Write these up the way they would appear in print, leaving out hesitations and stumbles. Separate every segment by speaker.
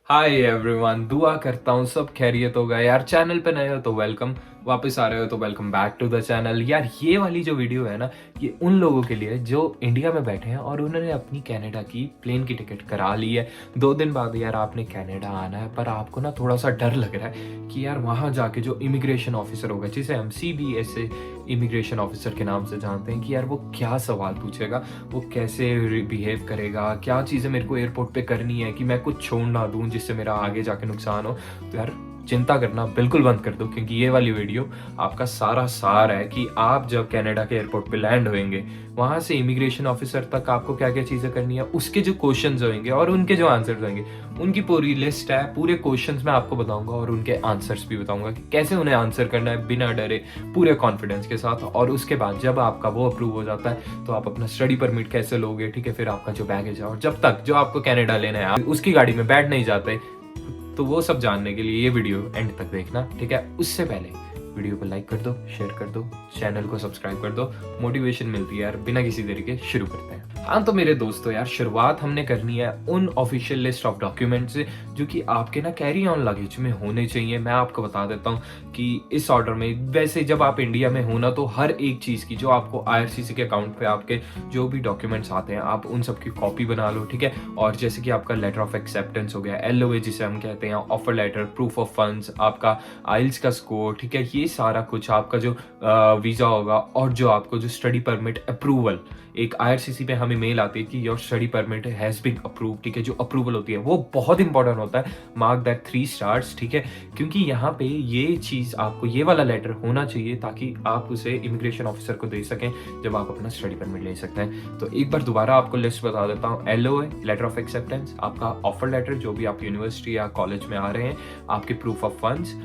Speaker 1: Hi everyone, दुआ करता हूँ सब खैरियत होगा यार। चैनल पे नए हो तो वेलकम, वापस आ रहे हो तो welcome back to the channel. यार ये वाली जो वीडियो है ना, ये उन लोगों के लिए जो इंडिया में बैठे हैं और उन्होंने अपनी कनाडा की प्लेन की टिकट करा ली है। 2 दिन बाद यार आपने कनाडा आना है, पर आपको ना थोड़ा सा डर लग रहा है कि यार वहाँ जाके जो इमिग्रेशन ऑफिसर होगा, जिसे हम CBS इमिग्रेशन ऑफिसर के नाम से जानते हैं, कि यार वो क्या सवाल पूछेगा, वो कैसे बिहेव करेगा, क्या चीज़ें मेरे को एयरपोर्ट पे करनी है कि मैं कुछ छोड़ ना दूँ जिससे मेरा आगे जाके नुकसान हो। तो यार चिंता करना बिल्कुल बंद कर दो, क्योंकि ये वाली वीडियो आपका सारा सार है कि आप जब कनाडा के एयरपोर्ट पे लैंड होंगे, वहाँ से इमिग्रेशन ऑफिसर तक आपको क्या क्या चीज़ें करनी है, उसके जो क्वेश्चंस होंगे और उनके जो आंसर्स होंगे, उनकी पूरी लिस्ट है। पूरे क्वेश्चंस मैं आपको बताऊंगा और उनके आंसर्स भी बताऊंगा कि कैसे उन्हें आंसर करना है बिना डरे, पूरे कॉन्फिडेंस के साथ। और उसके बाद जब आपका वो अप्रूव हो जाता है तो आप अपना स्टडी परमिट कैसे लोगे, ठीक है, फिर आपका जो बैगेज है, और जब तक जो आपको कनाडा लेना है आप उसकी गाड़ी में बैठ नहीं जाते, तो वो सब जानने के लिए ये वीडियो एंड तक देखना, ठीक है। उससे पहले वीडियो को लाइक कर दो, शेयर कर दो, चैनल को सब्सक्राइब कर दो, मोटिवेशन मिलती है यार। बिना किसी देरी के शुरू करते हैं। हाँ तो मेरे दोस्तों यार, शुरुआत हमने करनी है उन ऑफिशियल लिस्ट ऑफ डॉक्यूमेंट से जो कि आपके ना कैरी ऑन लगेज में होने चाहिए। मैं आपको बता देता हूँ कि इस ऑर्डर में, वैसे जब आप इंडिया में हो ना, तो हर एक चीज की जो आपको IRCC के अकाउंट पे आपके जो भी डॉक्यूमेंट्स आते हैं, आप उन सब की कॉपी बना लो, ठीक है। और जैसे कि आपका लेटर ऑफ एक्सेप्टेंस हो गया, LOA जिसे हम कहते हैं, offer letter, proof of funds, आपका आइल्स का स्कोर, ठीक है, ये सारा कुछ, आपका जो वीजा होगा, और जो आपको जो स्टडी परमिट अप्रूवल, एक IRCC पे हमें मेल आती है कि your study permit has been approve, ठीक है। जो अप्रूवल होती है वो बहुत इंपॉर्टेंट होता है, मार्क दैट 3 स्टार्स, ठीक है, क्योंकि यहाँ पे ये चीज आपको, ये वाला लेटर होना चाहिए ताकि आप उसे इमिग्रेशन ऑफिसर को दे सकें जब आप अपना स्टडी परमिट ले सकते हैं। तो एक बार दोबारा आपको लिस्ट बता देता हूँ। LOA, लेटर ऑफ एक्सेप्टेंस, आपका ऑफर लेटर जो भी आप यूनिवर्सिटी या कॉलेज में आ रहे हैं, आपके प्रूफ ऑफ फंड्स,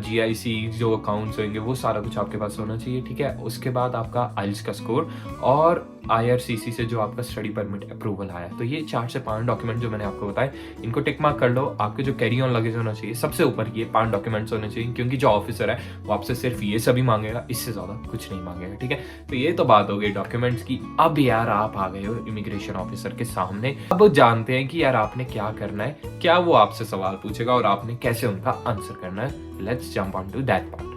Speaker 1: GIC जो अकाउंट्स होंगे, वो सारा कुछ आपके पास होना चाहिए, ठीक है। उसके बाद आपका आइल्स का स्कोर और IRCC से जो आपका स्टडी परमिट अप्रूवल आया। तो ये 4 से 5 डॉक्यूमेंट जो मैंने आपको बताए, इनको टिक मार्क कर लो। आपके जो कैरी ऑन लगेज होना चाहिए, सबसे ऊपर ये 5 डॉक्यूमेंट्स होने चाहिए, क्योंकि जो ऑफिसर है वो आपसे सिर्फ ये सभी मांगेगा, इससे ज्यादा कुछ नहीं मांगेगा, ठीक है। तो ये तो बात हो गई डॉक्यूमेंट्स की। अब यार आप आ गए हो इमिग्रेशन ऑफिसर के सामने। अब जानते हैं कि यार आपने क्या करना है, क्या वो आपसे सवाल पूछेगा और आपने कैसे उनका आंसर करना है। Let's jump on to that part.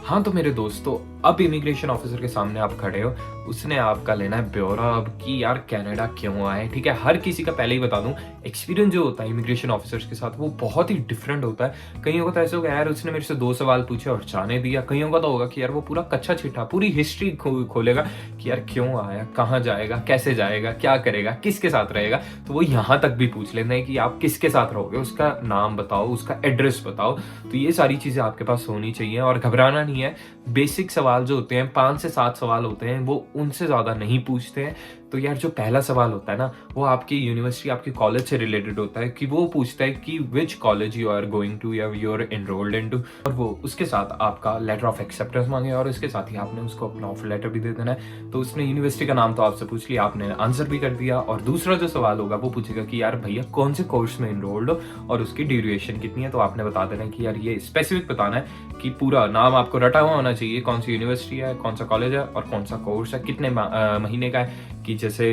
Speaker 1: हाँ तो मेरे दोस्तों, अब इमिग्रेशन ऑफिसर के सामने आप खड़े हो, उसने आपका लेना है ब्यौरा अब कि यार कनाडा क्यों आए, ठीक है। हर किसी का पहले ही बता दूं, एक्सपीरियंस जो होता है इमिग्रेशन ऑफिसर्स के साथ वो बहुत ही डिफरेंट होता है। कईयों का तो ऐसा होगा यार उसने मेरे से 2 सवाल पूछे और जाने दिया। कईयों का तो होगा कि यार वो पूरा कच्चा चिट्ठा, पूरी हिस्ट्री खोलेगा कि यार क्यों आया, कहाँ जाएगा, कैसे जाएगा, क्या करेगा, किसके साथ रहेगा। तो वो यहाँ तक भी पूछ लेते हैं कि आप किसके साथ रहोगे, उसका नाम बताओ, उसका एड्रेस बताओ। तो ये सारी चीजें आपके पास होनी चाहिए और घबराना नहीं है। बेसिक सवाल जो होते हैं, 5 से 7 सवाल होते हैं, वो उनसे ज्यादा नहीं पूछते हैं। तो यार जो पहला सवाल होता है ना, वो आपकी यूनिवर्सिटी, आपके कॉलेज से रिलेटेड होता है, कि वो पूछता है कि which college you are going to या यू आर एनरोल्ड इनटू, और वो उसके साथ आपका लेटर ऑफ एक्सेप्टेंस मांगे और उसके साथ ही आपने उसको अपना ऑफर लेटर भी दे देना है। तो उसने यूनिवर्सिटी का नाम तो आपसे पूछ लिया, आपने आंसर भी कर दिया। और दूसरा जो सवाल होगा वो पूछेगा कि यार भैया कौन से कोर्स में एनरोल्ड हो और उसकी ड्यूरेशन कितनी है। तो आपने बता देना है कि यार ये स्पेसिफिक बताना है कि पूरा नाम आपको रटा हुआ होना चाहिए, कौन सी यूनिवर्सिटी है, कौन सा कॉलेज है और कौन सा कोर्स है, कितने महीने का है, कि जैसे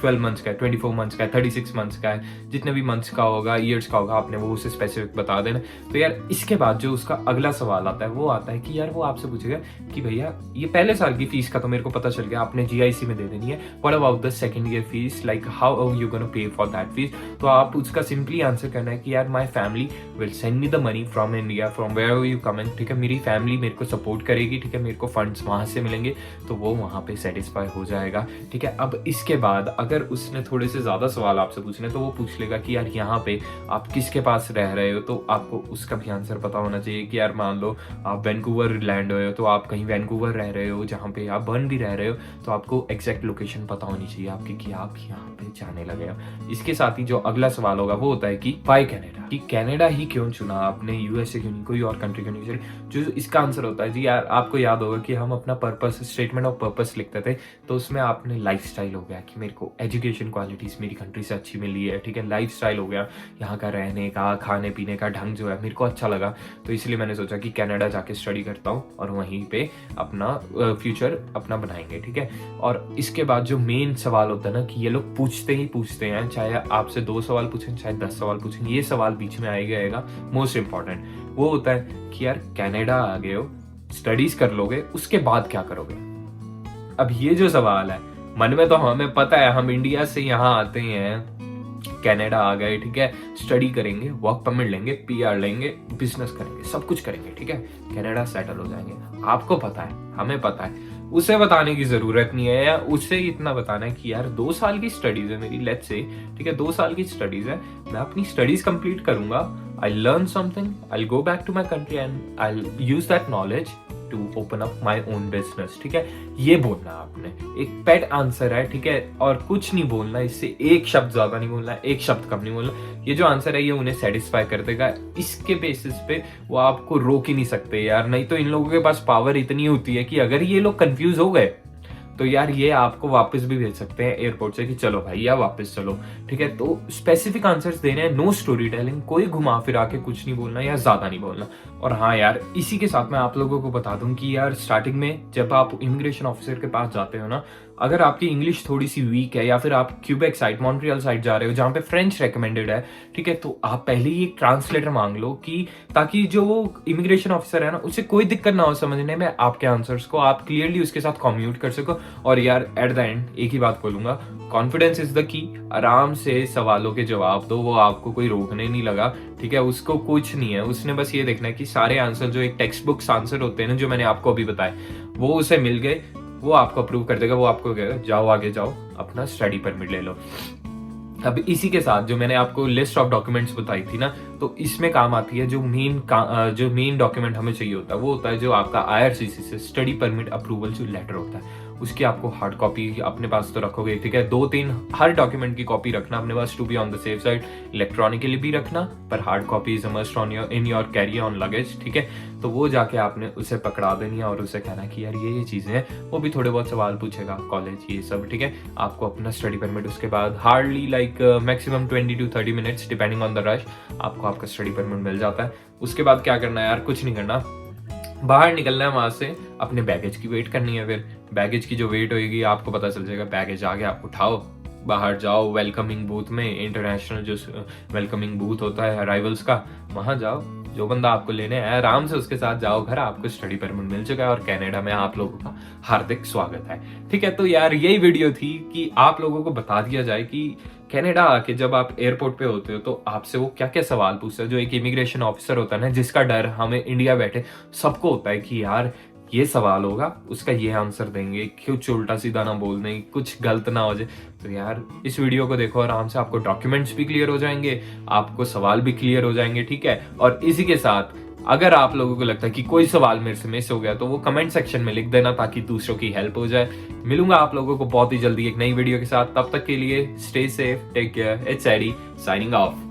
Speaker 1: 12 मंथ्स का है, 24 मंथ्स का है, 36 मंथ्स का है, जितने भी मंथ्स का होगा, ईयर्स का होगा, आपने वो उसे स्पेसिफिक बता देना। तो यार इसके बाद जो उसका अगला सवाल आता है वो आता है कि यार वो आपसे पूछेगा कि भैया ये पहले साल की फीस का तो मेरे को पता चल गया, आपने GIC में दे देनी है। What about the second year fees, like how you gonna pay for that fees. तो आप उसका सिंपली आंसर करना है कि यार my family will send me the money from India, from where you coming, ठीक है। मेरी फैमिली मेरे को सपोर्ट करेगी, ठीक है, मेरे को फंड्स वहां से मिलेंगे, तो वो वहां पे सेटिस्फाई हो जाएगा, ठीक है। अब इसके बाद अगर उसने थोड़े से ज्यादा सवाल आपसे पूछने, तो वो पूछ लेगा कि यार यहाँ पे आप किसके पास रह रहे हो, तो आपको उसका भी आंसर पता होना चाहिए कि यार मान लो आप वैंकूवर लैंड हुए हो, तो आप कहीं वैंकूवर रह रहे हो, जहाँ पे आप बर्न भी रह रहे हो, तो आपको एग्जैक्ट लोकेशन पता होनी चाहिए आपकी कि आप यहाँ पे जाने लगे हो। इसके साथ ही जो अगला सवाल होगा वो होता है कि वाई कनाडा, कि कनाडा ही क्यों चुना आपने, USA क्यों नहीं, कोई और कंट्री क्यों नहीं। जो इसका आंसर होता है जी, यार आपको याद होगा कि हम अपना पर्पस, स्टेटमेंट ऑफ पर्पस लिखते थे, तो उसमें आपने लाइफस्टाइल हो गया कि मेरे को एजुकेशन क्वालिटीज मेरी कंट्री से अच्छी मिली है, ठीक है। लाइफस्टाइल हो गया, यहाँ का रहने का, खाने पीने का ढंग जो है मेरे को अच्छा लगा, तो इसलिए मैंने सोचा कि कनाडा जाके स्टडी करता हूँ और वहीं पे अपना फ्यूचर अपना बनाएंगे, ठीक है। और इसके बाद जो मेन सवाल होता है ना, कि ये लोग पूछते ही पूछते हैं, चाहे आपसे 2 सवाल पूछें चाहे 10 सवाल पूछें, ये सवाल बीच में आ ही गएगा। मोस्ट इंपॉर्टेंट वो होता है कि यार कनाडा आ गए हो, स्टडीज कर लोगे, उसके बाद क्या करोगे। अब ये जो सवाल है मन में, तो हमें पता है हम इंडिया से यहाँ आते हैं, कनाडा आ गए, ठीक है, स्टडी करेंगे, वर्क परमिट लेंगे, पीआर लेंगे, बिजनेस करेंगे, सब कुछ करेंगे, ठीक है, कनाडा सेटल हो जाएंगे। आपको पता है, हमें पता है, उसे बताने की जरूरत नहीं है, या उसे इतना बताना है कि यार 2 साल की स्टडीज है मेरी, लेट्स से, ठीक है, 2 साल की स्टडीज है, मैं अपनी स्टडीज कंप्लीट करूंगा, I learn something, I go back to my country and I use that knowledge to open up my own business, ठीक है। ये बोलना आपने, एक पेट आंसर है, ठीक है, और कुछ नहीं बोलना, इससे एक शब्द ज्यादा नहीं बोलना, एक शब्द कम नहीं बोलना। ये जो आंसर है ये उन्हें सेटिस्फाई कर देगा, इसके बेसिस पे वो आपको रोक ही नहीं सकते यार। नहीं तो इन लोगों के पास पावर इतनी होती है कि अगर ये लोग कंफ्यूज हो गए तो यार ये आपको वापस भी भेज सकते हैं एयरपोर्ट से कि चलो भाई या वापस चलो, ठीक है। तो स्पेसिफिक आंसर्स देने हैं, नो स्टोरी टेलिंग, कोई घुमा फिरा के कुछ नहीं बोलना या ज्यादा नहीं बोलना। और हाँ यार, इसी के साथ मैं आप लोगों को बता दूं कि यार स्टार्टिंग में जब आप इमिग्रेशन ऑफिसर के पास जाते हो ना, अगर आपकी इंग्लिश थोड़ी सी वीक है या फिर आप क्यूबेक साइड, मॉन्ट्रियल साइड जा रहे हो जहाँ पे फ्रेंच रेकमेंडेड है, ठीक है, तो आप पहले ही एक ट्रांसलेटर मांग लो कि ताकि जो वो इमिग्रेशन ऑफिसर है ना उसे कोई दिक्कत ना हो समझने में आपके आंसर्स को, आप क्लियरली उसके साथ कम्युनिकेट कर सको। और यार एट द एंड एक ही बात बोलूंगा, कॉन्फिडेंस इज द की। आराम से सवालों के जवाब दो, वो आपको कोई रोकने नहीं लगा, ठीक है, उसको कुछ नहीं है, उसने बस ये देखना है कि सारे आंसर जो एक टेक्स्ट बुक्स आंसर होते हैं ना, जो मैंने आपको अभी बताए, वो उसे मिल गए, वो आपको अप्रूव कर देगा, वो आपको कहेगा जाओ आगे जाओ, अपना स्टडी परमिट ले लो। अब इसी के साथ जो मैंने आपको लिस्ट ऑफ डॉक्यूमेंट्स बताई थी ना, तो इसमें काम आती है जो मेन डॉक्यूमेंट हमें चाहिए होता है, वो होता है जो आपका IRCC से स्टडी परमिट अप्रूवल जो लेटर होता है, उसकी आपको हार्ड कॉपी अपने पास तो रखोगे, ठीक है, 2-3 हर डॉक्यूमेंट की कॉपी रखना अपने पास, to be on the safe side. Electronically भी रखना, पर hard copy is must on in your carry on luggage, ठीक है। तो वो जाके आपने उसे पकड़ा देनी है और उसे कहना कि यार ये चीजें हैं, वो भी थोड़े बहुत सवाल पूछेगा, कॉलेज ये सब, ठीक है। आपको अपना स्टडी परमिट उसके बाद hardly like maximum 20 to 30 minutes depending on the rush, आपको आपका स्टडी परमिट मिल जाता है। उसके बाद क्या करना है यार, कुछ नहीं करना, बाहर निकलना है वहां से, अपने बैगेज की वेट करनी है। फिर बैगेज की जो वेट होगी आपको पता चल जाएगा, बैगेज आ गया, उठाओ, बाहर जाओ, वेलकमिंग बूथ में, इंटरनेशनल जो वेलकमिंग बूथ होता है अराइवल्स का, वहां जाओ, जो बंदा आपको लेने आया आराम से उसके साथ जाओ घर, आपको स्टडी परमिट मिल चुका है और कनाडा में आप लोगों का हार्दिक स्वागत है, ठीक है। तो यार यही वीडियो थी कि आप लोगों को बता दिया जाए कि कनाडा आके जब आप एयरपोर्ट पे होते हो तो आपसे वो क्या क्या सवाल पूछते हैं। जो एक इमिग्रेशन ऑफिसर होता है ना, जिसका डर हमें इंडिया बैठे सबको होता है कि यार ये सवाल होगा, उसका ये आंसर देंगे, कुछ उल्टा सीधा ना बोल दें, कुछ गलत ना हो जाए। तो यार इस वीडियो को देखो आराम से, आपको डॉक्यूमेंट्स भी क्लियर हो जाएंगे, आपको सवाल भी क्लियर हो जाएंगे, ठीक है। और इसी के साथ अगर आप लोगों को लगता है कि कोई सवाल मेरे से मिस हो गया तो वो कमेंट सेक्शन में लिख देना ताकि दूसरों की हेल्प हो जाए। मिलूंगा आप लोगों को बहुत ही जल्दी एक नई वीडियो के साथ, तब तक के लिए stay safe, take care, it's AD signing of.